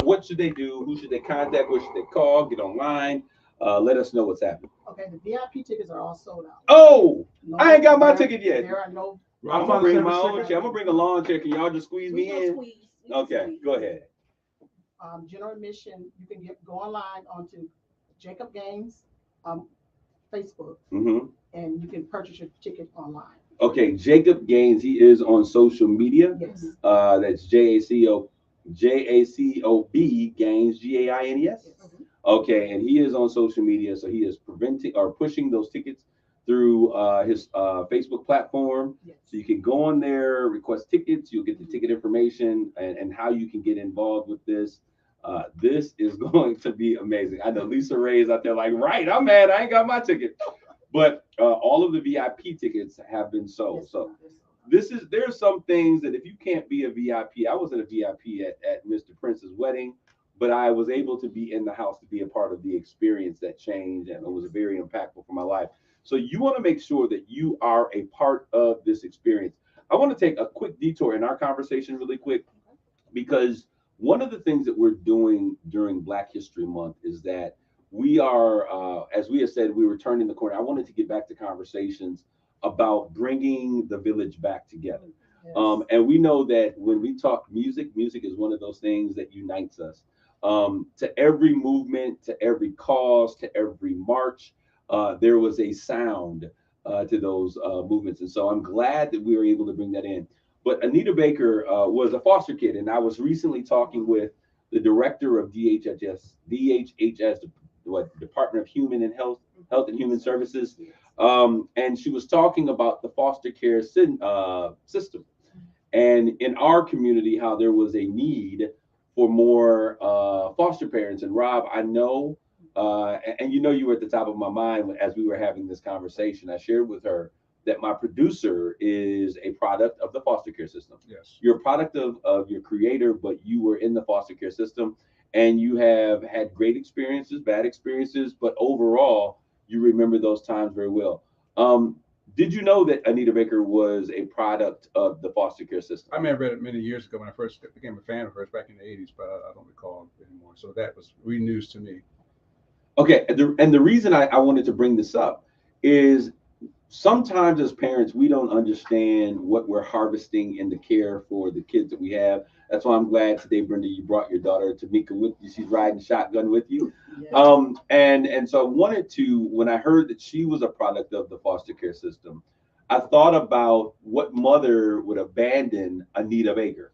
What should they do? Who should they contact? What should they call? Get online. Let us know what's happening. Okay, the VIP tickets are all sold out. Oh, no, I ain't got my ticket yet. There are no. I'm gonna bring my own chair. I'm gonna bring a lawn chair. Can y'all just squeeze me in? Okay, go ahead. General admission, you can go online onto Jacob Gaines Facebook, and you can purchase your ticket online. Okay, Jacob Gaines, he is on social media. Yes. That's JACOB Gaines, GAINES. Yes. Okay, and he is on social media, so he is pushing those tickets through his Facebook platform. Yes. So you can go on there, request tickets, you'll get the ticket information and how you can get involved with this. This is going to be amazing. I know Lisa Ray is out there like, right, I'm mad, I ain't got my ticket. But all of the VIP tickets have been sold. Yes, so there's some things that if you can't be a VIP, I wasn't a VIP at Mr. Prince's wedding, but I was able to be in the house to be a part of the experience that changed, and it was very impactful for my life. So you want to make sure that you are a part of this experience. I want to take a quick detour in our conversation really quick, because one of the things that we're doing during Black History Month is that we are, as we have said, we were turning the corner. I wanted to get back to conversations about bringing the village back together. Yes. And we know that when we talk music is one of those things that unites us. To every movement, to every cause, to every march, there was a sound to those movements. And so I'm glad that we were able to bring that in. But Anita Baker was a foster kid. And I was recently talking with the director of DHHS, Department of Human and Health and Human Services. And she was talking about the foster care system. And in our community, how there was a need for more foster parents. And Rob, I know, and you know, you were at the top of my mind as we were having this conversation. I shared with her that my producer is a product of the foster care system. Yes. You're a product of your creator, but you were in the foster care system. and you have had great experiences, bad experiences, but overall, you remember those times very well. Did you know that Anita Baker was a product of the foster care system? I may have read it many years ago when I first became a fan of hers back in the 80s, but I don't recall anymore. So that was re news to me. Okay, and the reason I wanted to bring this up is sometimes as parents, we don't understand what we're harvesting in the care for the kids that we have. That's why I'm glad today, Brenda, you brought your daughter Tamika with you. She's riding shotgun with you. And so I wanted to, when I heard that she was a product of the foster care system, I thought about what mother would abandon Anita Baker.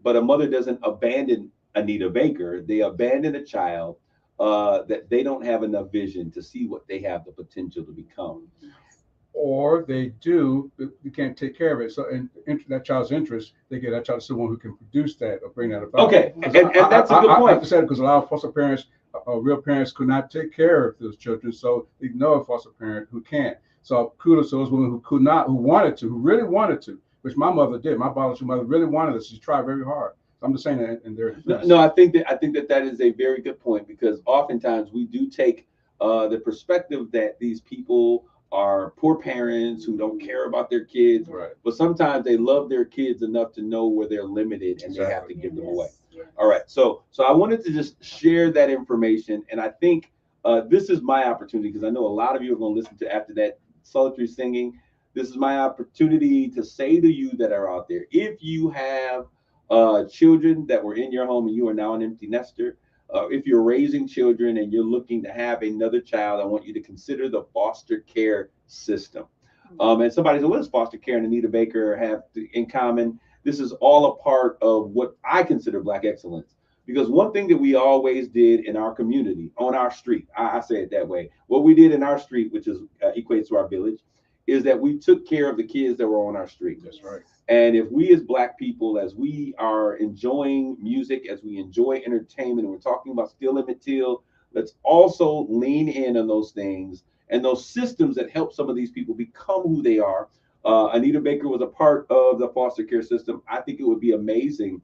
But a mother doesn't abandon Anita Baker. They abandon a child that they don't have enough vision to see what they have the potential to become. Or they do, you can't take care of it. So in that child's interest, they get that child to someone who can produce that or bring that about. Okay, and that's a good point. I have to say, because a lot of foster parents, real parents, could not take care of those children, so they know a foster parent who can. So kudos to those women who could not, who wanted to, who really wanted to, which my mother did. My biological mother really wanted this. She tried very hard. So I'm just saying that in their defense. No, I think that is a very good point, because oftentimes we do take the perspective that these people are poor parents who don't care about their kids, Right. But sometimes they love their kids enough to know where they're limited and they have to give them away. All right, so I wanted to just share that information, and I think this is my opportunity, because I know a lot of you are going to listen to after that sultry singing. This is my opportunity to say to you that are out there, if you have children that were in your home and you are now an empty nester, if you're raising children and you're looking to have another child, I want you to consider the foster care system. And somebody said, what does foster care and Anita Baker have in common? This is all a part of what I consider Black excellence. Because one thing that we always did in our community, on our street, I say it that way, what we did in our street, which is equates to our village, is that we took care of the kids that were on our street. That's right. And if we as Black people, as we are enjoying music, as we enjoy entertainment, and we're talking about Still Emmett Till, let's also lean in on those things and those systems that help some of these people become who they are. Anita Baker was a part of the foster care system. I think it would be amazing.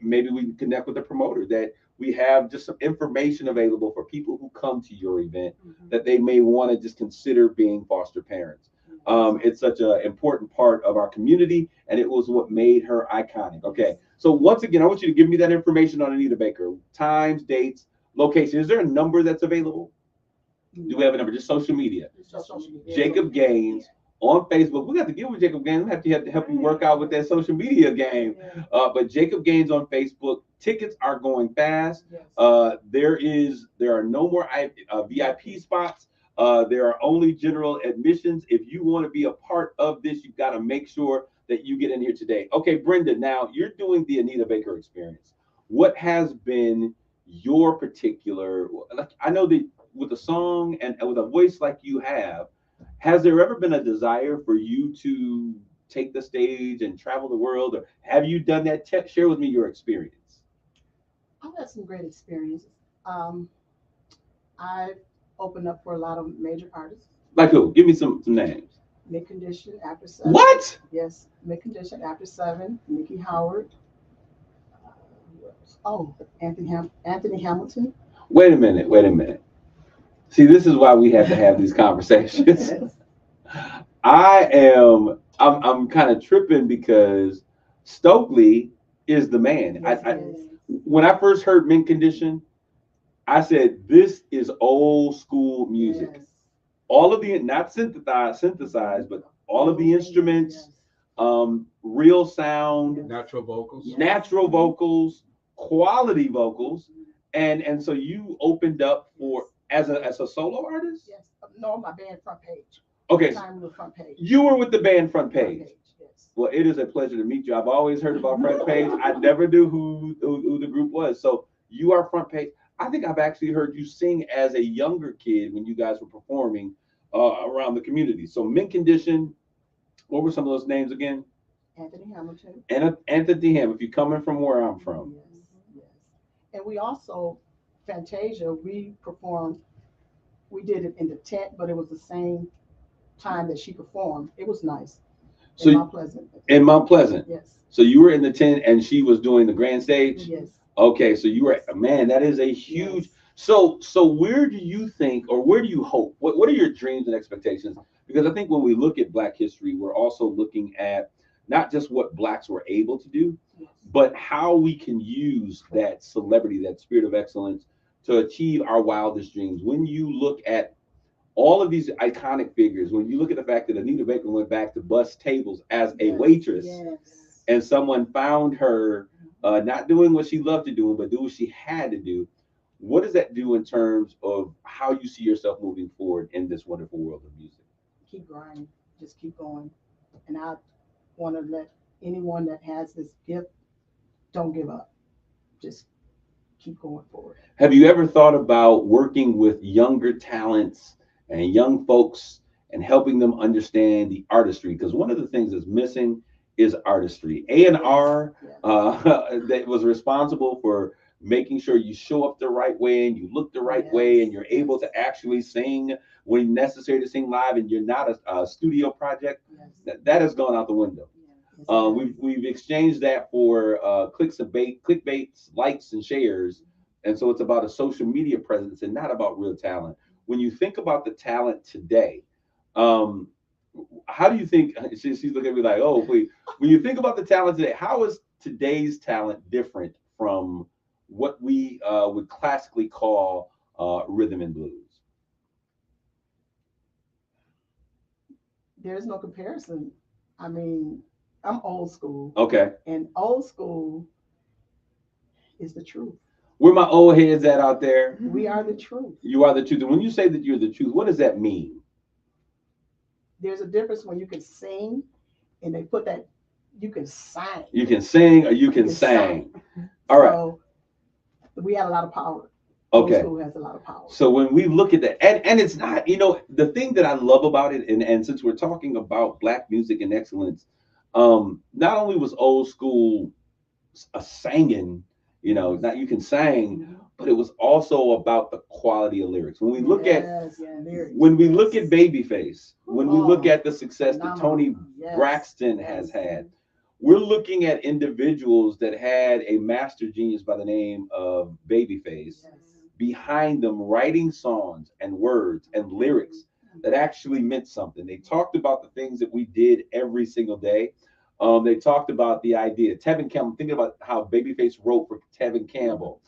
Maybe we can connect with the promoter, that we have just some information available for people who come to your event that they may want to just consider being foster parents. It's such an important part of our community, and it was what made her iconic. Okay, so once again, I want you to give me that information on Anita Baker: times, dates, location. Is there a number that's available? Do we have a number? Just social media. Jacob Gaines on Facebook. We got to get with Jacob Gaines. We have to help you work out with that social media game. But Jacob Gaines on Facebook. Tickets are going fast. There are no more VIP spots. There are only general admissions. If you want to be a part of this, you've got to make sure that you get in here today. Okay, Brenda, now you're doing the Anita Baker experience. What has been your particular, I know that with a song and with a voice like you have, has there ever been a desire for you to take the stage and travel the world, or have you done that? Share with me your experience. I've had some great experiences. I've opened up for a lot of major artists. Like who? Give me some names. Mid Condition, After 7. What? Yes, Mid Condition, After 7. Nikki Howard. Anthony Hamilton. Wait a minute. See, this is why we have to have these conversations. I'm kind of tripping because Stokely is the man. When I first heard Mint Condition, I said, this is old school music. Yes. All of the, not synthesized, but all of the instruments, real sound, Natural vocals, quality vocals. And so you opened up for, as a solo artist? Yes. No, my band Front Page. Okay. Front Page. You were with the band Front Page. Yes. Well, it is a pleasure to meet you. I've always heard about Front Page. I never knew who the group was. So you are Front Page. I think I've actually heard you sing as a younger kid when you guys were performing around the community. So Mint Condition, what were some of those names again? Anthony Hamilton. And Anthony Ham, if you're coming from where I'm from. Yes. And we also, Fantasia, we did it in the tent, but it was the same time that she performed. It was nice. In Mount Pleasant. In Mount Pleasant. Yes. So you were in the tent and she was doing the grand stage? Yes. Okay, so you were, man, that is a huge. Yes. So where do you think, or where do you hope? What are your dreams and expectations? Because I think when we look at Black history, we're also looking at not just what Blacks were able to do, Yes. but how we can use that celebrity, that spirit of excellence, to achieve our wildest dreams. When you look at all of these iconic figures, when you look at the fact that Anita Baker went back to bus tables as a Yes. waitress, Yes. and someone found her not doing what she loved to do, but do what she had to do. What does that do in terms of how you see yourself moving forward in this wonderful world of music? Keep grinding. Just keep going. And I want to let anyone that has this gift, don't give up. Just keep going forward. Have you ever thought about working with younger talents and young folks and helping them understand the artistry? Because one of the things that's missing is artistry. A&R Yes. that was responsible for making sure you show up the right way and you look the right way and you're able to actually sing when necessary to sing live, and you're not a studio project. Yes. That has gone out the window. Yes. We've exchanged that for clickbaits, likes, and shares, and so it's about a social media presence and not about real talent. When you think about the talent today, um, how do you think? She's looking at me like, oh, wait. When you think about the talent today, how is today's talent different from what we would classically call rhythm and blues? There's no comparison. I mean, I'm old school, Okay, and old school is the truth. where my old heads at out there? We are the truth. You are the truth. And when you say that you're the truth, what does that mean? There's a difference when you can sing and they put that, you can sing. You can sing or you can sing. All right. So we have a lot of power. Old Okay. school has a lot of power. So when we look at that, and it's not, the thing that I love about it, and since we're talking about Black music and excellence, not only was old school a singing, not you can sing, but it was also about the quality of lyrics. When we look at lyrics, when we look at Babyface, when we look Oh, at the success that Tony Yes, Braxton yes. has had, we're looking at individuals that had a master genius by the name of Babyface Yes. behind them, writing songs and words and lyrics that actually meant something. They talked about the things that we did every single day. They talked about the idea. Tevin Campbell, thinking about how Babyface wrote for Tevin Campbell.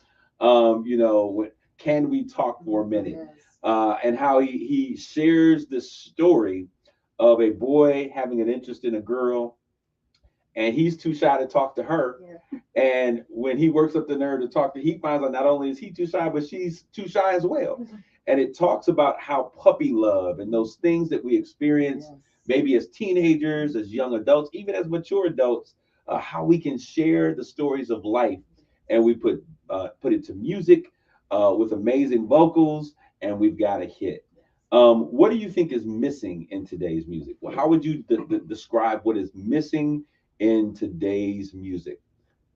Can we talk for a minute? Yes. And how he shares this story of a boy having an interest in a girl, and he's too shy to talk to her. Yeah. And when he works up the nerve to talk to, he finds out not only is he too shy, but she's too shy as well. And it talks about how puppy love and those things that we experience, Yes. maybe as teenagers, as young adults, even as mature adults, how we can share the stories of life, and we put it to music with amazing vocals, and we've got a hit. What do you think is missing in today's music? Well, how would you describe what is missing in today's music?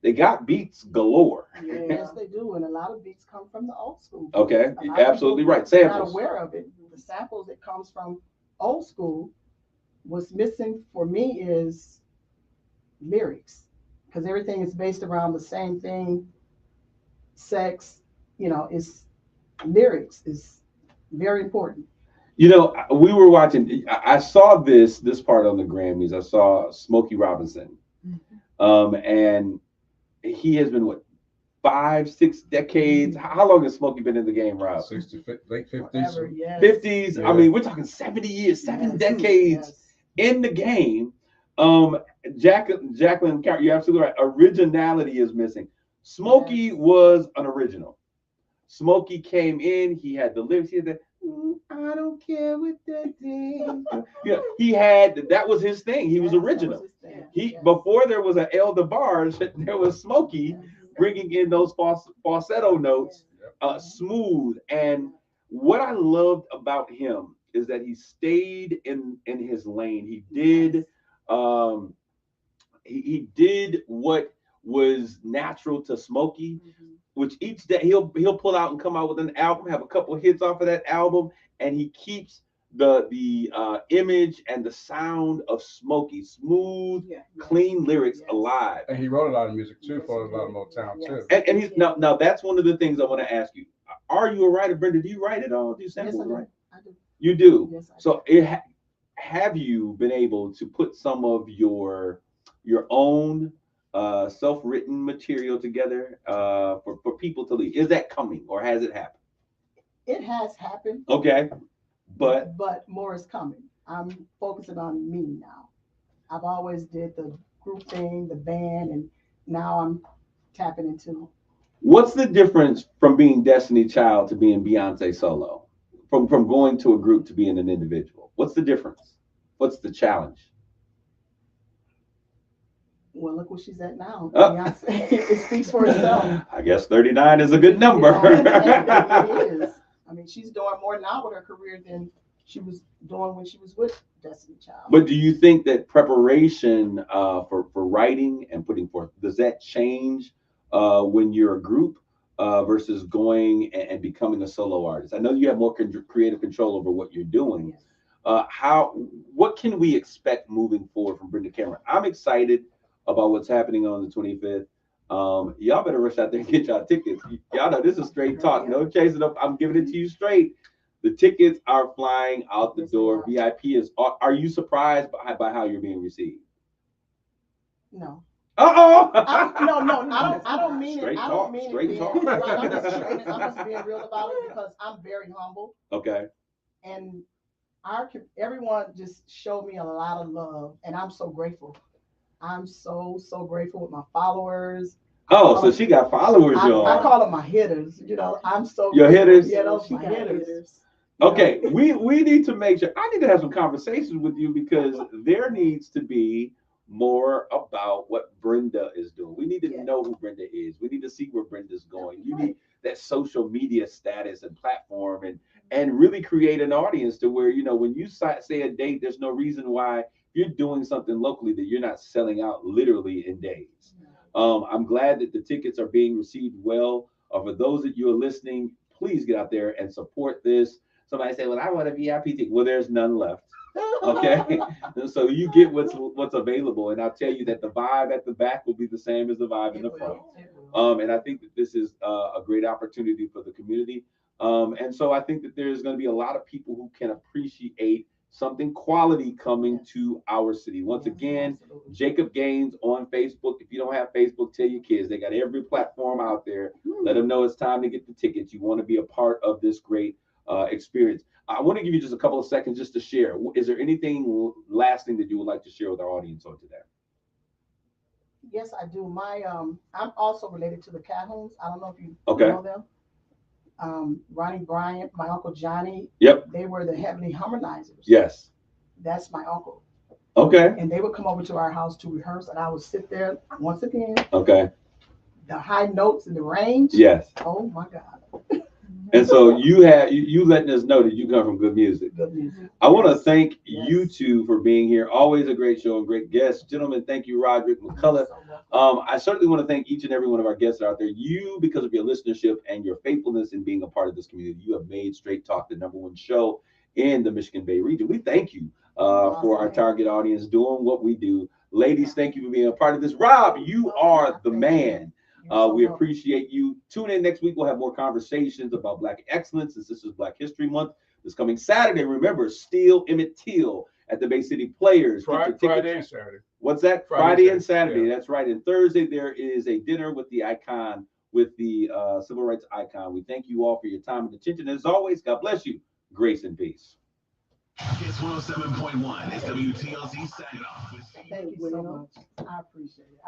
They got beats galore. Yes, they do, and a lot of beats come from the old school. Okay, A lot of absolutely people right. Not Samples. aware of it. The samples that comes from old school. What's missing for me is lyrics, because everything is based around the same thing. Sex, is lyrics is very important. We were watching. I saw this part on the Grammys. I saw Smokey Robinson, and he has been what 5-6 decades. How long has Smokey been in the game, Rob? Late 50s. Forever, yes. 50s. Yeah. I mean, we're talking 70 years, 7 Yes, decades yes. in the game. Jacqueline, you're absolutely right. Originality is missing. Smokey Yes. was an original. Smokey came in. He had the lyrics. He had the I don't care what they think. He had that was his thing. He was Yes, that original. his thing. He Yes. before there was an El DeBarge, there was Smokey bringing in those falsetto notes, smooth. And what I loved about him is that he stayed in his lane. He did he did what was natural to Smokey, which each day he'll pull out and come out with an album, have a couple of hits off of that album, and he keeps the image and the sound of Smokey, smooth, clean lyrics alive. And he wrote a lot of music too for a lot of Motown too. And he's now that's one of the things I want to ask you. Are you a writer, Brenda? Do you write at all? Do you sample right? I do. You do. Yes, I so have you been able to put some of your own self-written material together for people to lead? Is that coming or has it happened? It has happened. Okay. But more is coming. I'm focusing on me now. I've always did the group thing, the band, and now I'm tapping into. What's the difference from being Destiny Child to being Beyonce solo? From going to a group to being an individual? What's the difference? What's the challenge? Well, look where she's at now. Beyonce, it speaks for itself. I guess 39 is a good number. It is. I mean, she's doing more now with her career than she was doing when she was with Destiny Child. But do you think that preparation for writing and putting forth, does that change when you're a group versus going and becoming a solo artist? I know you have more creative control over what you're doing. Yes. What can we expect moving forward from Brenda Cameron? I'm excited about what's happening on the 25th. Y'all better rush out there and get y'all tickets. Y'all know this is straight talk. No chasing up. I'm giving it to you straight. The tickets are flying out the door. VIP is. Are you surprised by how you're being received? No. No. I don't mean straight it. I talk, don't mean straight it. Talk. I'm just being real about it because I'm very humble. Okay. And everyone just showed me a lot of love, and I'm so grateful. I'm so grateful with my followers. So she got followers, y'all. I call them my hitters. I'm so your grateful. Hitters. Yeah, those my hitters. Okay, we need to make sure. I need to have some conversations with you because there needs to be more about what Brenda is doing. We need to know who Brenda is. We need to see where Brenda's going. You need that social media status and platform and really create an audience to where, when you say a date, there's no reason why you're doing something locally that you're not selling out literally in days. I'm glad that the tickets are being received well. For those of you who are listening, please get out there and support this. Somebody say, well, I want a VIP ticket. Well, there's none left. Okay. So you get what's available. And I'll tell you that the vibe at the back will be the same as the vibe in the front. And I think that this is a great opportunity for the community. And so I think that there's going to be a lot of people who can appreciate something quality coming to our city. Once again, Jacob Gaines on Facebook. If you don't have Facebook, tell your kids. They got every platform out there. Let them know it's time to get the tickets. You want to be a part of this great experience. I want to give you just a couple of seconds just to share. Is there anything lasting that you would like to share with our audience on today? Yes, I do. I'm also related to the Calhouns. I don't know if you know them. Ronnie Bryant, my uncle Johnny. Yep. They were the Heavenly Harmonizers. Yes. That's my uncle. Okay. And they would come over to our house to rehearse, and I would sit there once again. Okay. The high notes and the range. Yes. Oh my God. And so you letting us know that you come from good music. Good music. I want to thank you two for being here. Always a great show and great guests. Gentlemen, thank you, Roderick McCullough. I certainly want to thank each and every one of our guests out there. You, because of your listenership and your faithfulness in being a part of this community, you have made Straight Talk the #1 show in the Michigan Bay region. We thank you for our target audience doing what we do. Ladies, thank you for being a part of this. Rob, you are the man. We appreciate you. Tune in next week. We'll have more conversations about Black excellence, since this is Black History Month. This coming Saturday, remember, Steele Emmett Till at the Bay City Players. Friday and Saturday. What's that? Friday and Saturday. Yeah. That's right. And Thursday, there is a dinner with the icon, with the civil rights icon. We thank you all for your time and attention. As always, God bless you. Grace and peace. It's 107.1. It's WTLC signing off. Thank you so much. I appreciate it.